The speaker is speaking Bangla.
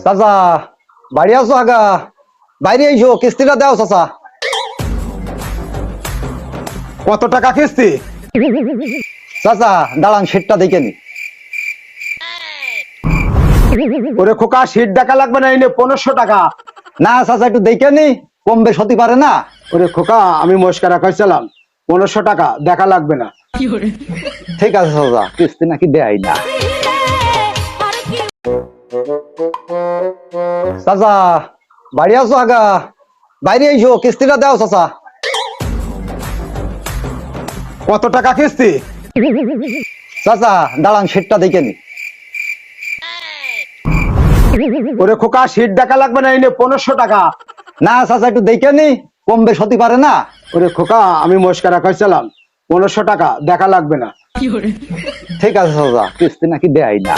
চাচা বাড়ি আছো আগা, বাইরে আইসো, কিস্তিটা দাও চাচা। কত টাকা কিস্তি? চাচা দাঁড়ান সিটটা দেখে নি। ওরে খোকা, সিট দেখা লাগবে না, এনে 1500 টাকা। না চাচা একটু দেখে নি, কম বেশ হতে পারে না। ওরে খোকা, আমি মস্কারা কইছিলাম, 1500 টাকা দেখা লাগবে না। ঠিক আছে চাচা, কিস্তি নাকি দেয় না। চাচা বাড়ি আছো আগা, বাইরে আইসো, কিস্তিটা দাও চাচা। কত টাকা কিস্তি? চাচা দাঁড়ান সিটটা দেখে নি। ওরে খোকা, সিট দেখা লাগবে না, এনে 1500 টাকা। না চাচা একটু দেখে নি, কম বেশ হতে পারে না। ওরে খোকা, আমি মস্কারা কইছিলাম, 1500 টাকা দেখা লাগবে না। ঠিক আছে চাচা, কিস্তি নাকি দেয় না।